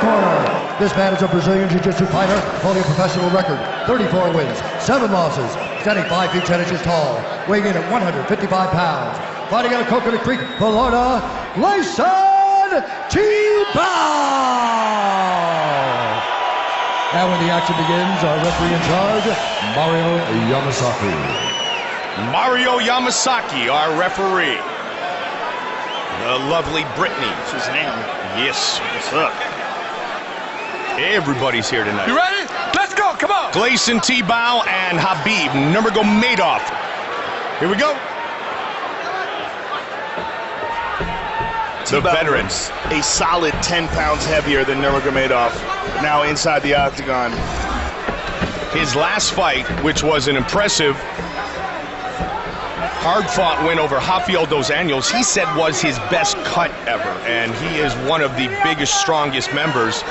corner, this man is a Brazilian Jiu-Jitsu fighter holding a professional record, 34 wins, 7 losses, standing 5 feet 10 inches tall, weighing in at 155 pounds, fighting out of Coconut Creek, Florida, Gleison Tibau! And when the action begins, our referee in charge, Mario Yamasaki. Mario Yamasaki, our referee. The lovely Brittany. Suzanne. Yes. What's up? Everybody's here tonight. You ready? Let's go, come on! Gleison Tibau and Khabib Nurmagomedov. Here we go. The veterans. A solid 10 pounds heavier than Nurmagomedov, now inside the octagon. His last fight, which was an impressive, hard-fought win over Rafael dos Anjos, he said was his best cut ever, and he is one of the biggest, strongest members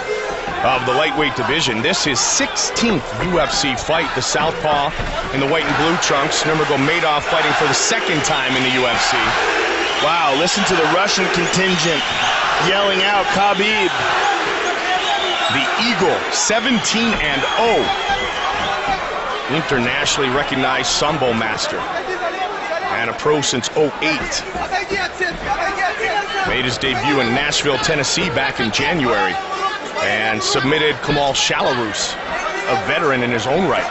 of the lightweight division. This is 16th UFC fight, the southpaw in the white and blue trunks, Nurmagomedov fighting for the second time in the UFC. Wow, listen to the Russian contingent yelling out Khabib. The Eagle, 17-0. Internationally recognized Sambo master. And a pro since 2008. Made his debut in Nashville, Tennessee back in January. And submitted Kamal Shalarus, a veteran in his own right.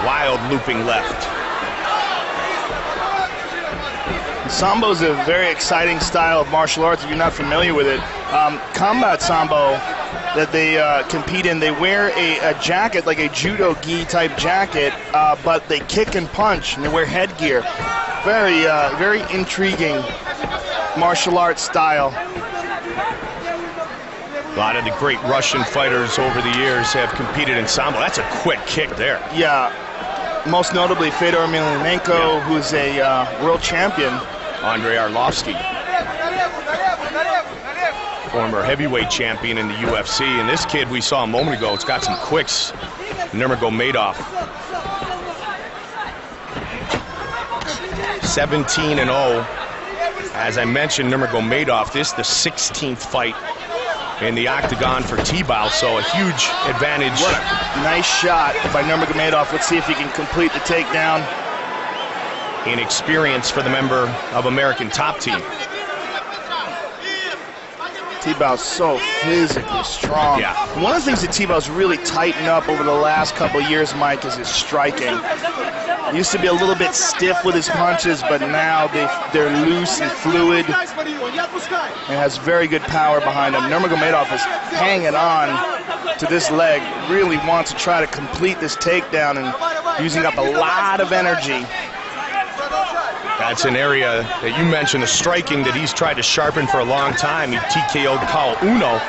Wild looping left. Sambo's a very exciting style of martial arts if you're not familiar with it. Combat Sambo that they compete in, they wear a jacket, like a judo gi type jacket, but they kick and punch, and they wear headgear. Very intriguing martial arts style. A lot of the great Russian fighters over the years have competed in Sambo. That's a quick kick there. Yeah, most notably Fedor Emelianenko, who's a world champion. Andrei Arlovsky, former heavyweight champion in the UFC. And this kid we saw a moment ago, it's got some quicks, Nurmagomedov. 17-0. As I mentioned, Nurmagomedov, this is the 16th fight in the octagon for Tibau, so a huge advantage. What a nice shot by Nurmagomedov. Let's see if he can complete the takedown. In experience for the member of American Top Team. Tibau's so physically strong. Yeah. One of the things that Tibau's really tightened up over the last couple of years, Mike, is his striking. He used to be a little bit stiff with his punches, but now they're loose and fluid, and has very good power behind him. Nurmagomedov is hanging on to this leg, really wants to try to complete this takedown and using up a lot of energy. That's an area that you mentioned, the striking that he's tried to sharpen for a long time. He TKO'd Paul Uno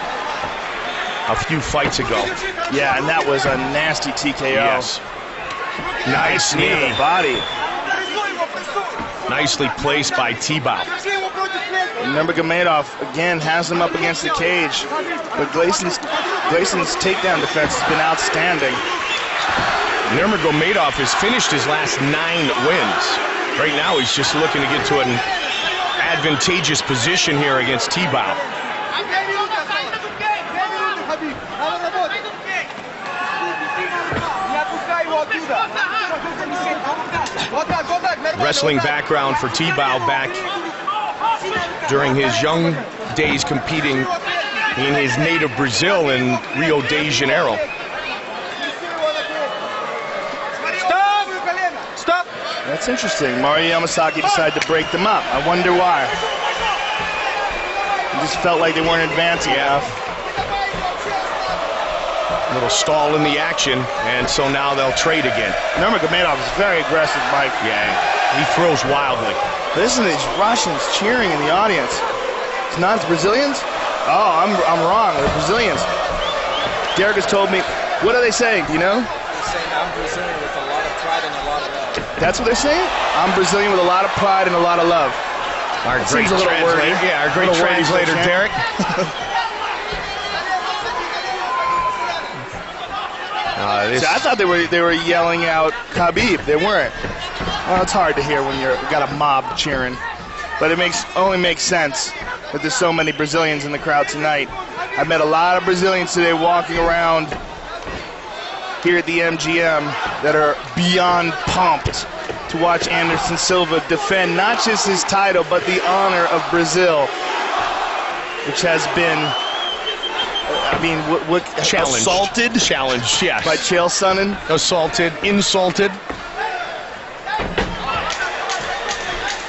a few fights ago. Yeah, and that was a nasty TKO. Yes. Nice knee. To the body. Nicely placed by Tibau. Nurmagomedov again has him up against the cage, but Gleison's takedown defense has been outstanding. Nurmagomedov has finished his last 9 wins. Right now, he's just looking to get to an advantageous position here against Tibau. Wrestling background for Tibau, back during his young days competing in his native Brazil in Rio de Janeiro. That's interesting. Mario Yamasaki decided to break them up. I wonder why. It just felt like they weren't advancing enough. A little stall in the action, and so now they'll trade again. Nurmagomedov is very aggressive, Mike. Yeah, he throws wildly. Listen to these Russians cheering in the audience. It's not Brazilians? Oh, I'm wrong. They're Brazilians. Derek has told me. What are they saying? Do you know? They're saying I'm Brazilian with a lot of pride and a lot of love. That's what they're saying? I'm Brazilian with a lot of pride and a lot of love. Our great translator. Yeah, our great translator, Derek. See, I thought they were yelling out Khabib. They weren't. Well, it's hard to hear when you've got a mob cheering, but it only makes sense that there's so many Brazilians in the crowd tonight. I've met a lot of Brazilians today walking around here at the MGM that are beyond pumped to watch Anderson Silva defend not just his title, but the honor of Brazil, which has been, I mean, what challenged. Assaulted? Challenged, yes. By Chael Sonnen? Assaulted, insulted.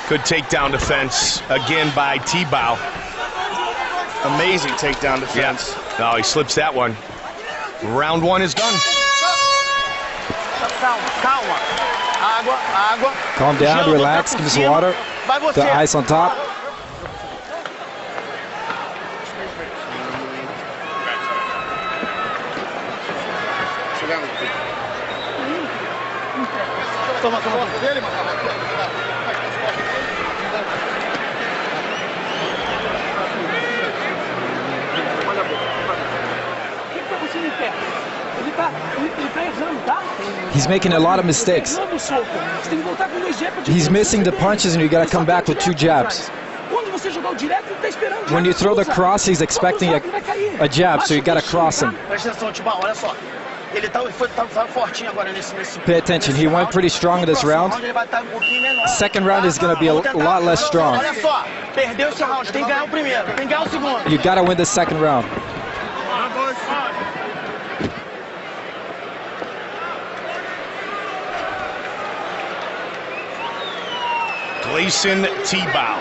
Good takedown defense again by Tibau. Amazing takedown defense. Yeah. No, he slips that one. Round one is done. Calm down, relax, give me some water. The ice on top. He's making a lot of mistakes. He's missing the punches and you gotta come back with 2 jabs. When you throw the cross, he's expecting a jab, so you gotta cross him. Pay attention, he went pretty strong in this round. Second round is gonna be a lot less strong. You gotta win the second round. Gleison Tibau.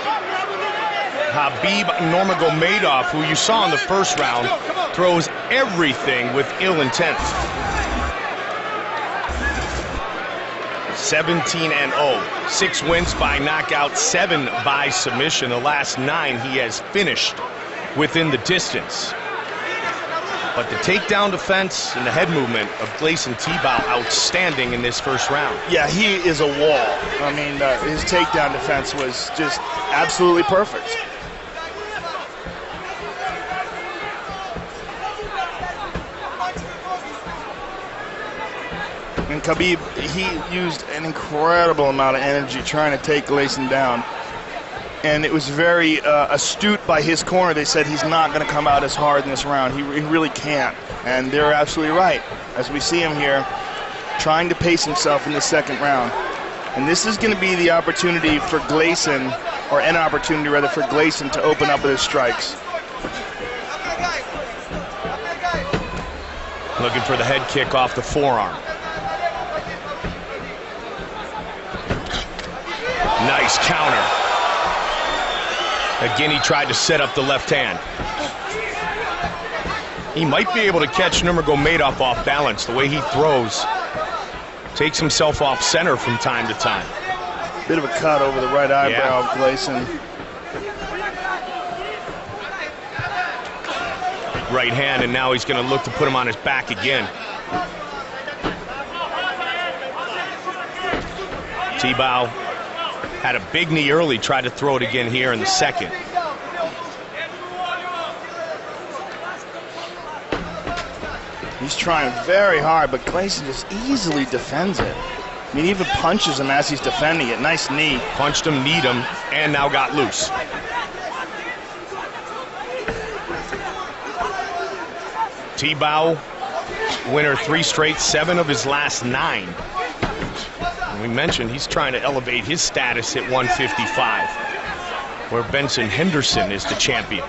Khabib Nurmagomedov, who you saw in the first round, throws everything with ill intent. 17-0. 6 wins by knockout, 7 by submission. The last 9 he has finished within the distance. But the takedown defense and the head movement of Gleison Tibau outstanding in this first round. Yeah, he is a wall. I mean, his takedown defense was just absolutely perfect. And Khabib, he used an incredible amount of energy trying to take Gleison down. And it was very astute by his corner. They said he's not going to come out as hard in this round. He really can't. And they're absolutely right. As we see him here, trying to pace himself in the second round. And this is going to be the opportunity for Gleison, or an opportunity rather for Gleison to open up with his strikes. Looking for the head kick off the forearm. Nice counter. Again, he tried to set up the left hand. He might be able to catch Nurmagomedov off balance. The way he throws, takes himself off center from time to time. Bit of a cut over the right eyebrow of Gleison. Right hand, and now he's going to look to put him on his back again. Tibau had a big knee early, tried to throw it again here in the second. He's trying very hard, but Gleison just easily defends it. I mean, even punches him as he's defending it. Nice knee. Punched him, kneed him, and now got loose. Tibau, winner 3 straight, 7 of his last 9. We mentioned he's trying to elevate his status at 155, where Benson Henderson is the champion.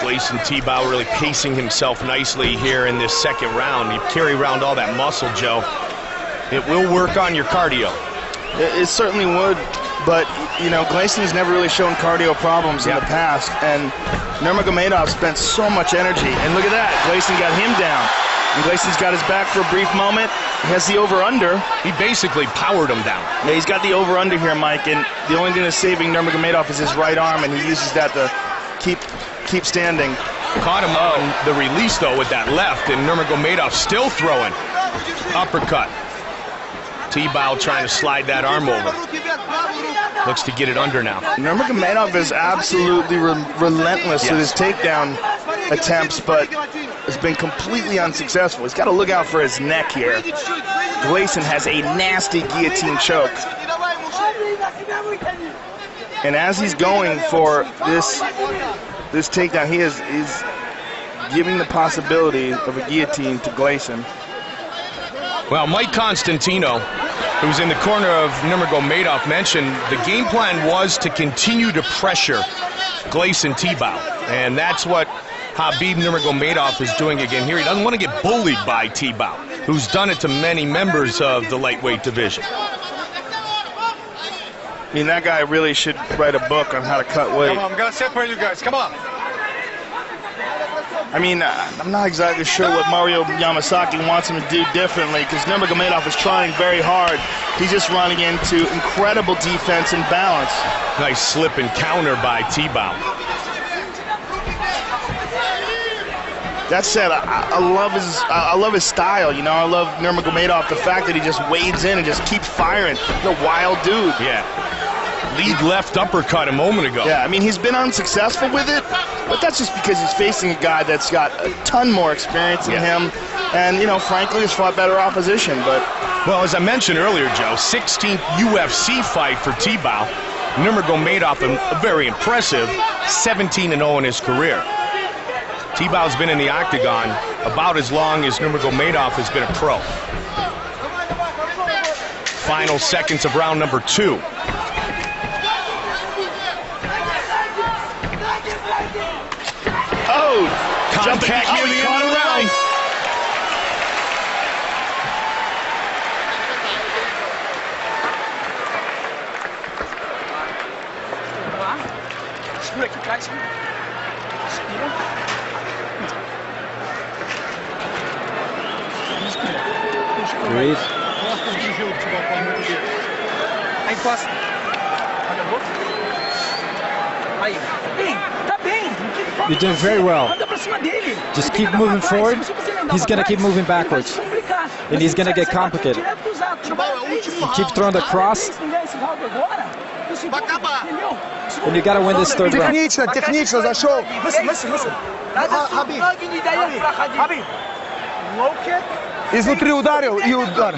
Gleison Tibau really pacing himself nicely here in this second round. You carry around all that muscle, Joe. It will work on your cardio. It certainly would, but, you know, Gleison's never really shown cardio problems in the past, and Nurmagomedov spent so much energy. And look at that, Gleison got him down. And Gleison's got his back for a brief moment. He has the over-under. He basically powered him down. Yeah, he's got the over-under here, Mike, and the only thing that's saving Nurmagomedov is his right arm, and he uses that to keep standing. Caught him on the release, though, with that left, and Nurmagomedov still throwing. Uppercut. Tibau trying to slide that arm over. Looks to get it under now. Nurmagomedov is absolutely relentless with his takedown attempts, but has been completely unsuccessful. He's got to look out for his neck here. Gleison has a nasty guillotine choke. And as he's going for this takedown, he's giving the possibility of a guillotine to Gleison. Well, Mike Constantino, who's in the corner of Nurmagomedov, mentioned the game plan was to continue to pressure Gleison Tibau. And that's what Khabib Nurmagomedov is doing again here. He doesn't want to get bullied by Tibau, who's done it to many members of the lightweight division. I mean, that guy really should write a book on how to cut weight. Come on, I'm going to separate you guys. Come on. I mean, I'm not exactly sure what Mario Yamasaki wants him to do differently, because Nurmagomedov is trying very hard. He's just running into incredible defense and balance. Nice slip and counter by Tibau. That said, I love his style. You know, I love Nurmagomedov, the fact that he just wades in and just keeps firing. The wild dude. Yeah. Lead left uppercut a moment ago. Yeah, I mean, he's been unsuccessful with it, but that's just because he's facing a guy that's got a ton more experience than him, and, you know, frankly, has fought better opposition. But well, as I mentioned earlier, Joe, 16th UFC fight for Tibau. Nurmagomedov, very impressive, 17-0 in his career. Tibau's been in the octagon about as long as Nurmagomedov has been a pro. Final seconds of round number 2. oh, Contact near the end of the round. Breathe. You're doing very well. Just keep moving forward. He's going to keep moving backwards. And he's going to get complicated. You keep throwing the cross. And you got to win this third round. Технично зашел. Изнутри ударил и удар.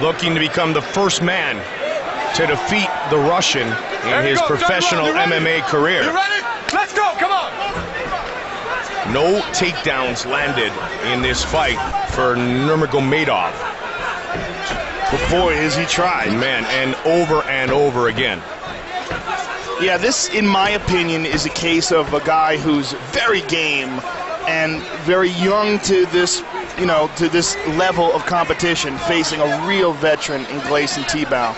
Looking to become the first man to defeat the Russian in his professional MMA career. You ready? Let's go, come on! No takedowns landed in this fight for Nurmagomedov. Boy, has he tried. Man, and over again. Yeah, this, in my opinion, is a case of a guy who's very game and very young to this, you know, to this level of competition, facing a real veteran in Gleison Tibau.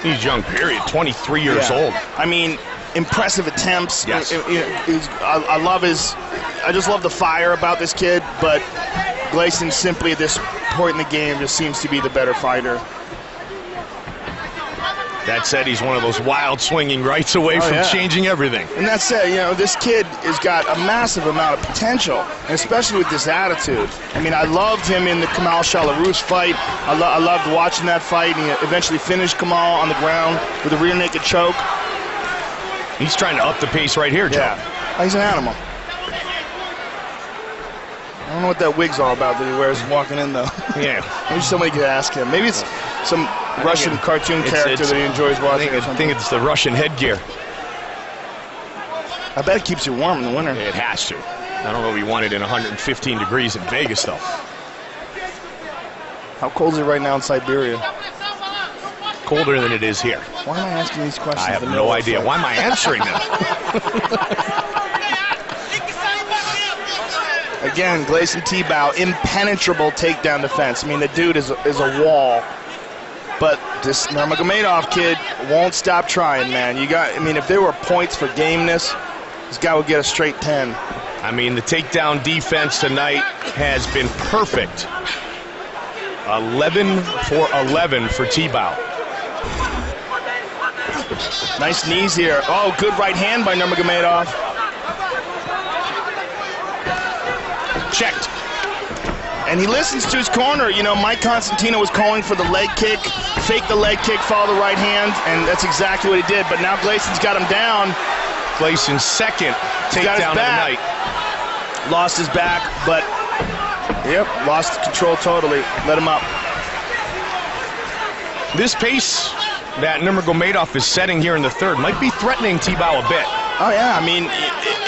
He's young, period. 23 years old. I mean, impressive attempts. Yes. I just love the fire about this kid, but Gleison simply at this point in the game just seems to be the better fighter. That said, he's one of those wild swinging rights away from changing everything. And that said, you know, this kid has got a massive amount of potential, and especially with this attitude. I mean, I loved him in the Kamal Shalarus fight. I loved watching that fight. He eventually finished Kamal on the ground with a rear naked choke. He's trying to up the pace right here, Joe. Yeah, he's an animal. I don't know what that wig's all about that he wears walking in, though. Yeah. Maybe somebody could ask him. Maybe it's some Russian cartoon character that he enjoys watching. I think it's the Russian headgear. I bet it keeps you warm in the winter. It has to. I don't know if he won it in 115 degrees in Vegas, though. How cold is it right now in Siberia? Colder than it is here. Why am I asking these questions? I have no idea. Why am I answering them? Again, Gleison Tibau, impenetrable takedown defense. I mean, the dude is a wall. But this Nurmagomedov kid won't stop trying, man. I mean, if there were points for gameness, this guy would get a straight 10. I mean, the takedown defense tonight has been perfect 11 for 11 for Tibau. Nice knees here. Oh, good right hand by Nurmagomedov. Checked. And he listens to his corner. You know, Mike Constantino was calling for the leg kick, fake the leg kick, follow the right hand, and that's exactly what he did. But now Gleison's got him down. Gleison's second takedown of the night. Lost his back, but yep, lost control totally. Let him up. This pace that Nurmagomedov is setting here in the third might be threatening Tibau a bit. Oh yeah, I mean,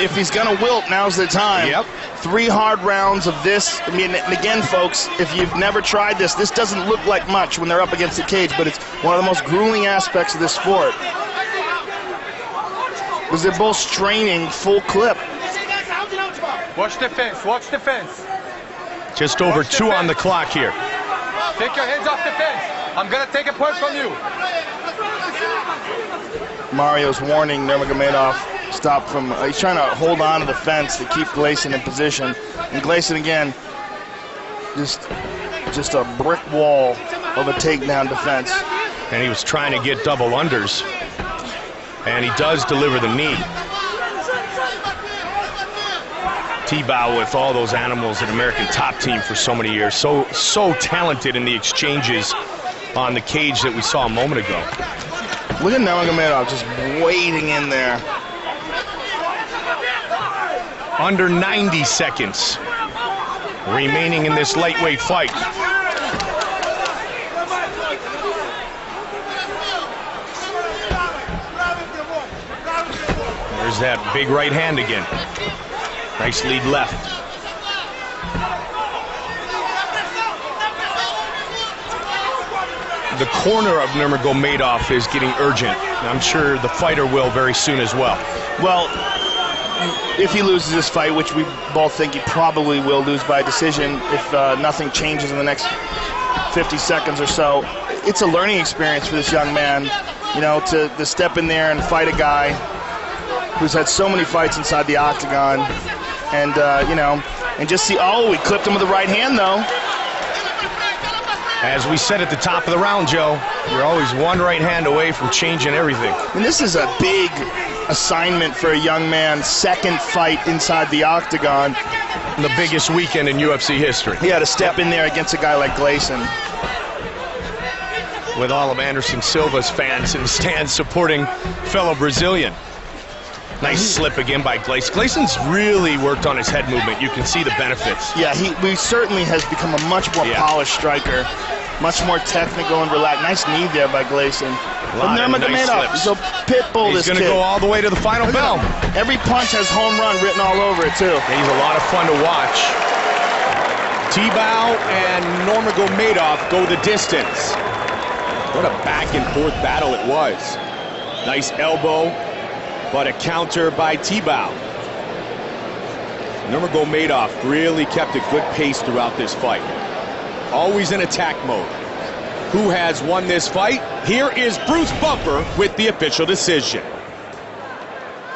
if he's gonna wilt, now's the time. Yep. 3 hard rounds of this. I mean, and again, folks, if you've never tried this, this doesn't look like much when they're up against the cage, but it's one of the most grueling aspects of this sport. Because they're both straining full clip. Watch the fence, watch the fence. Just over 2 on the clock here. Take your hands off the fence. I'm gonna take a point from you. Mario's warning Nurmagomedov stop from, he's trying to hold on to the fence to keep Gleison in position. And Gleison again, just a brick wall of a takedown defense. And he was trying to get double unders. And he does deliver the knee. Tibau, with all those animals at American Top Team for so many years, so talented in the exchanges on the cage that we saw a moment ago. Look at Nurmagomedov just waiting in there. Under 90 seconds remaining in this lightweight fight. There's that big right hand again. Nice lead left. The corner of Nurmagomedov is getting urgent. I'm sure the fighter will very soon as well. Well, if he loses this fight, which we both think he probably will lose by decision if nothing changes in the next 50 seconds or so, it's a learning experience for this young man, you know, to step in there and fight a guy who's had so many fights inside the octagon, and you know, and just see, oh, he clipped him with the right hand though. As we said at the top of the round, Joe, you're always one right hand away from changing everything. And this is a big assignment for a young man, second fight inside the octagon. The biggest weekend in UFC history. He had to step in there against a guy like Gleison. With all of Anderson Silva's fans in the stands supporting fellow Brazilian. Nice slip again by Gleison. Gleison's really worked on his head movement. You can see the benefits. Yeah, he certainly has become a much more polished striker, much more technical and relaxed. Nice knee there by Gleison. But Nurmagomedov is a pit bull. He's going to go all the way to the final bell. Every punch has home run written all over it too. He's a lot of fun to watch. Tibau and Nurmagomedov go the distance. What a back and forth battle it was. Nice elbow, but a counter by Tibau. Nurmagomedov really kept a good pace throughout this fight. Always in attack mode. Who has won this fight? Here is Bruce Buffer with the official decision.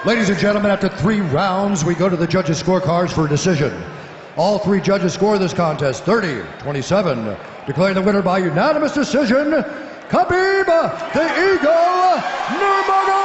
Ladies and gentlemen, after 3 rounds, we go to the judges' scorecards for a decision. All 3 judges score this contest 30-27, declaring the winner by unanimous decision, Khabib the Eagle Nurmagomedov.